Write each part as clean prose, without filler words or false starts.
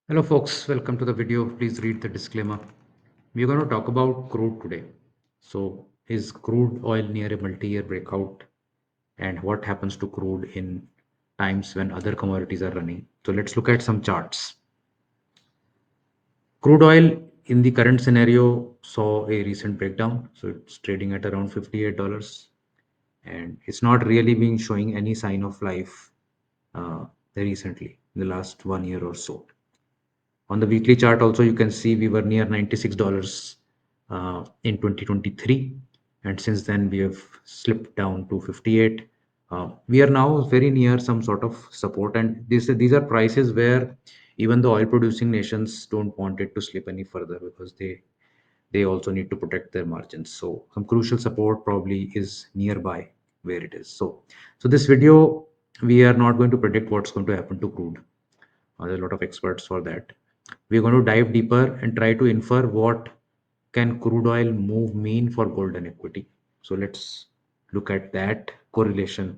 Hello, folks. Welcome to the video. Please read the disclaimer. We're going to talk about crude today. So, is crude oil near a multi year breakout? And what happens to crude in times when other commodities are running? So, let's look at some charts. Crude oil in the current scenario saw a recent breakdown. So, it's trading at around $58, and it's not really been showing any sign of life recently, in the last 1 year or so. On the weekly chart also, you can see we were near $96 in 2023, and since then we have slipped down to 58. We are now very near some sort of support, and these are prices where even the oil producing nations don't want it to slip any further because they also need to protect their margins. So some crucial support probably is nearby where it is. So this video, we are not going to predict what's going to happen to crude. There are a lot of experts for that. We're going to dive deeper and try to infer what can crude oil move mean for gold and equity. So let's look at that correlation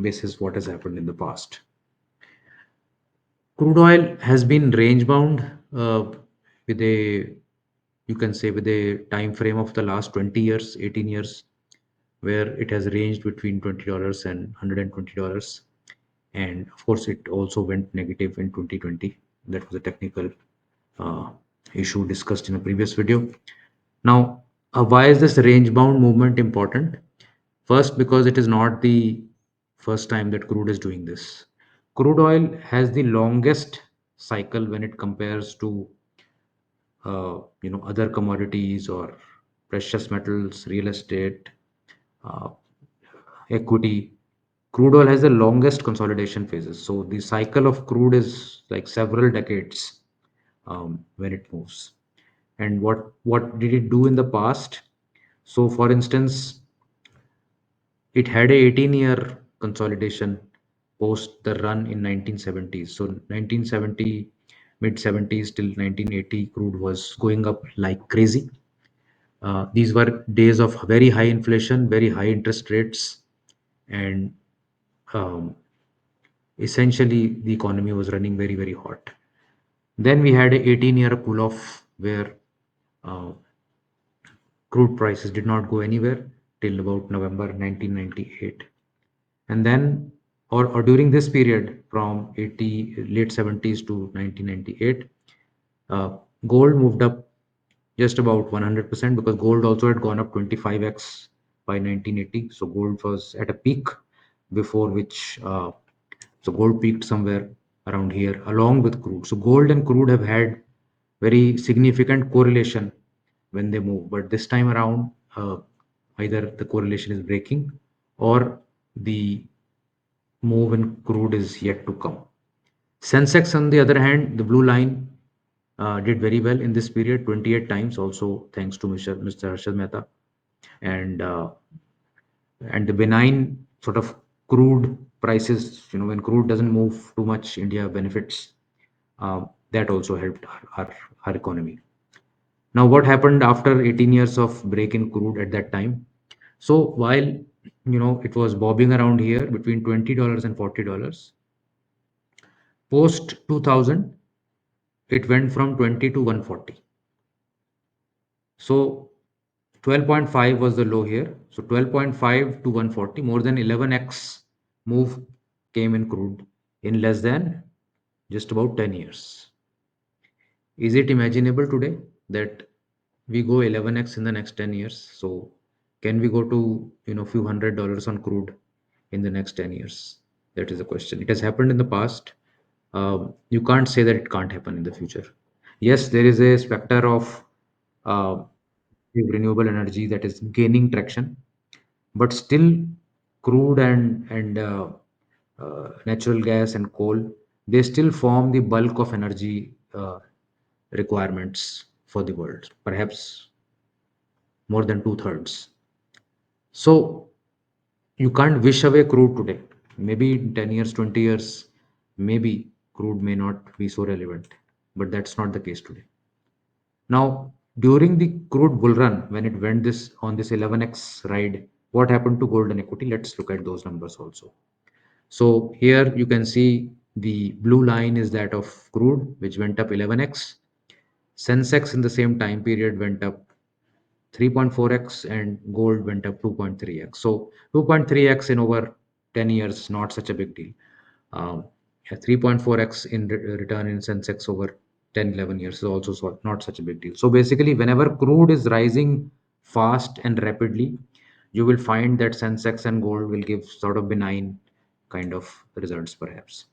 basis what has happened in the past. Crude oil has been range bound with a, you can say, with a time frame of the last 20 years, 18 years, where it has ranged between $20 and $120. And of course, it also went negative in 2020. That was a technical uh, issue discussed in a previous video. Now, why is this range bound movement important? First, because it is not the first time that crude is doing this. Crude oil has the longest cycle when it compares to other commodities or precious metals, real estate, uh, equity. Crude oil has the longest consolidation phases. So the cycle of crude is like several decades when it moves. And what did it do in the past? So, for instance, it had a 18-year consolidation post the run in 1970s. So 1970, mid 70s till 1980, crude was going up like crazy. These were days of very high inflation, very high interest rates, and um, essentially the economy was running very, very hot. Then we had a 18-year cool off where uh, crude prices did not go anywhere till about November 1998. And then, or during this period from late 70s to 1998, gold moved up just about 100% because gold also had gone up 25x by 1980. So gold was at a peak before which, so gold peaked somewhere around here along with crude. So gold and crude have had very significant correlation when they move, but this time around, either the correlation is breaking or the move in crude is yet to come. Sensex, on the other hand, the blue line, did very well in this period, 28 times, also thanks to Mr. Harshad Mehta. And and the benign sort of crude prices, when crude doesn't move too much, India benefits. That also helped our economy. Now, what happened after 18 years of break in crude at that time? So while it was bobbing around here between $20 and $40, post 2000 it went from 20 to 140. So 12.5 was the low here. So 12.5 to 140, more than 11x move came in crude in less than just about 10 years. Is it imaginable today that we go 11x in the next 10 years? So can we go to few $100 on crude in the next 10 years? That is the question. It has happened in the past. You can't say that it can't happen in the future. Yes, there is a specter of uh, renewable energy that is gaining traction, but still crude and natural gas and coal, they still form the bulk of energy requirements for the world, perhaps more than two-thirds. So you can't wish away crude today. Maybe in 10 years, 20 years, maybe crude may not be so relevant, but that's not the case today. Now, during the crude bull run, when it went this on this 11x ride, what happened to gold and equity? Let's look at those numbers also. So here you can see The blue line is that of crude, which went up 11x. Sensex in the same time period went up 3.4x, and gold went up 2.3x. So 2.3x in over 10 years, not such a big deal. Um, yeah, 3.4x in return in Sensex over 10, 11 years is also not such a big deal. So basically, whenever crude is rising fast and rapidly, you will find that Sensex and gold will give sort of benign kind of results, perhaps.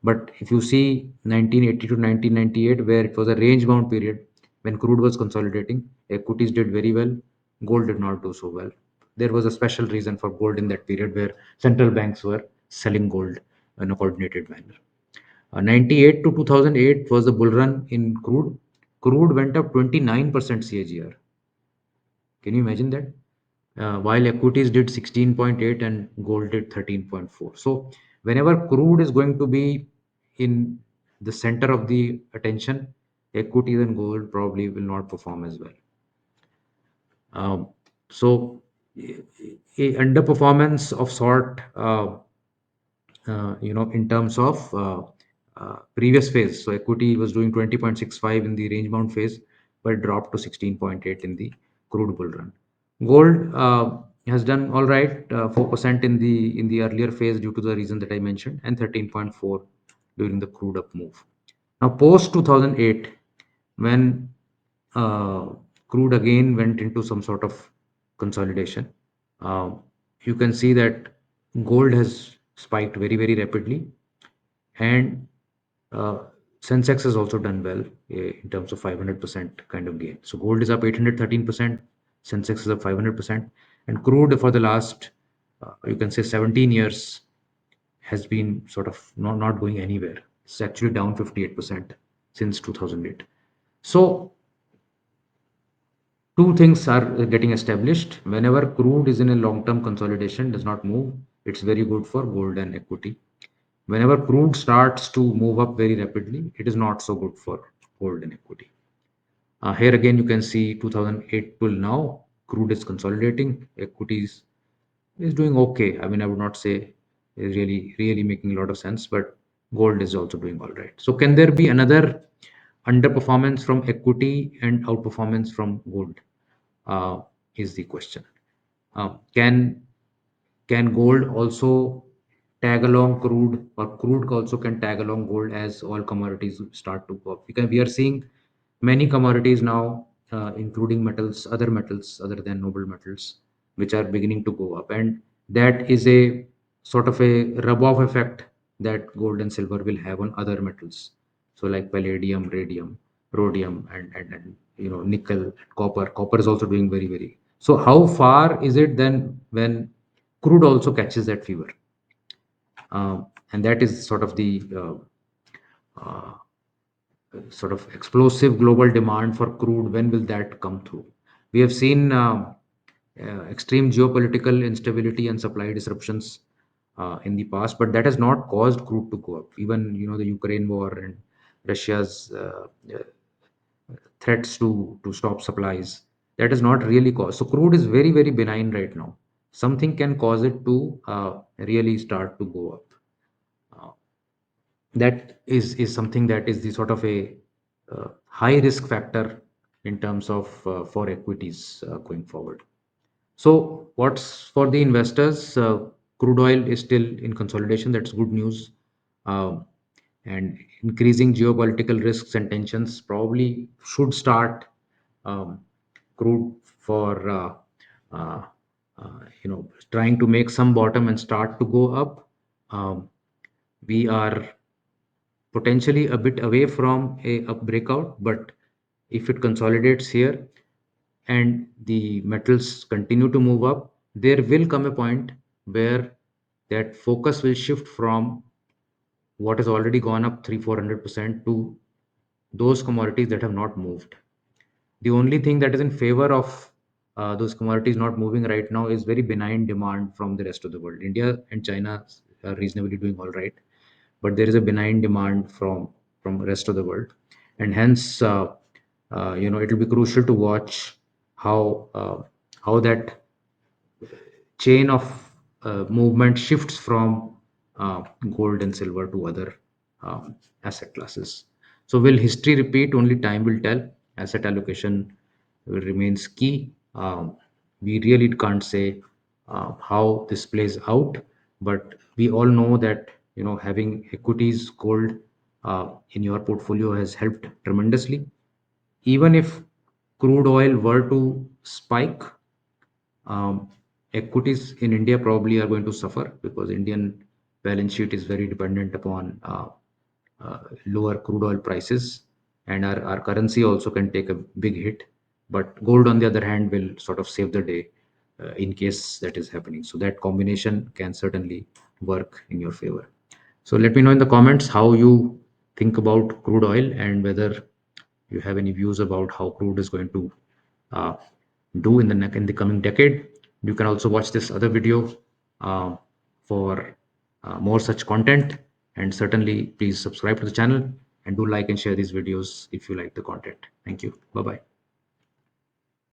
But if you see 1980 to 1998, where it was a range bound period when crude was consolidating, equities did very well, gold did not do so well. There was a special reason for gold in that period where central banks were selling gold in a coordinated manner. 98 to 2008 was the bull run in crude. Crude went up 29% CAGR. Can you imagine that? While equities did 16.8 and gold did 13.4. So, whenever crude is going to be in the center of the attention, equities and gold probably will not perform as well. Um, so, a underperformance of sort, in terms of previous phase. So equity was doing 20.65 in the range bound phase, but dropped to 16.8 in the crude bull run. Gold has done all right, 4% in the earlier phase due to the reason that I mentioned, and 13.4 during the crude up move. Now, post 2008, when uh, crude again went into some sort of consolidation, uh, you can see that gold has spiked very, very rapidly, and uh, Sensex has also done well in terms of 500% kind of gain. So gold is up 813%, Sensex is up 500%, and crude for the last, you can say, 17 years has been sort of not going anywhere. It's actually down 58% since 2008. So two things are getting established. Whenever crude is in a long-term consolidation, does not move, it's very good for gold and equity. Whenever crude starts to move up very rapidly, it is not so good for gold and equity. Here again, you can see 2008 till now, crude is consolidating, equities is doing okay. I mean, I would not say really making a lot of sense, but gold is also doing all right. So, can there be another underperformance from equity and outperformance from gold? Uh, is the question. Can gold also tag along crude, or crude also can tag along gold as all commodities start to go up? Because we are seeing many commodities now, including metals, other metals other than noble metals, which are beginning to go up, and that is a sort of a rub-off effect that gold and silver will have on other metals. So, like palladium, radium, rhodium, and nickel, copper. Copper is also doing very, very. So, how far is it then when crude also catches that fever? And that is sort of the uh, sort of explosive global demand for crude. When will that come through? We have seen extreme geopolitical instability and supply disruptions in the past, but that has not caused crude to go up. Even the Ukraine war and Russia's threats to stop supplies, that is not really caused. So crude is very, very benign right now. Something can cause it to really start to go up. Uh, that is something that is the sort of a high risk factor in terms of for equities going forward. So what's for the investors? Crude oil is still in consolidation. That's good news. Um, and increasing geopolitical risks and tensions probably should start um, crude for uh, trying to make some bottom and start to go up. Um, we are potentially a bit away from a up breakout, but if it consolidates here and the metals continue to move up, there will come a point where that focus will shift from what has already gone up 300-400% to those commodities that have not moved. The only thing that is in favor of those commodities not moving right now is very benign demand from the rest of the world. India and China are reasonably doing all right, but there is a benign demand from the rest of the world, and hence it will be crucial to watch how that chain of movement shifts from gold and silver to other asset classes. So will history repeat? Only time will tell. Asset allocation will remains key. We really can't say how this plays out, but we all know that having equities, gold in your portfolio has helped tremendously. Even if crude oil were to spike, um, equities in India probably are going to suffer because Indian balance sheet is very dependent upon lower crude oil prices, and our currency also can take a big hit. But gold, on the other hand, will sort of save the day in case that is happening. So that combination can certainly work in your favor. So let me know in the comments how you think about crude oil and whether you have any views about how crude is going to uh, do in the coming decade. You can also watch this other video uh, for more such content, and certainly please subscribe to the channel and do like and share these videos if you like the content. Thank you. Bye bye.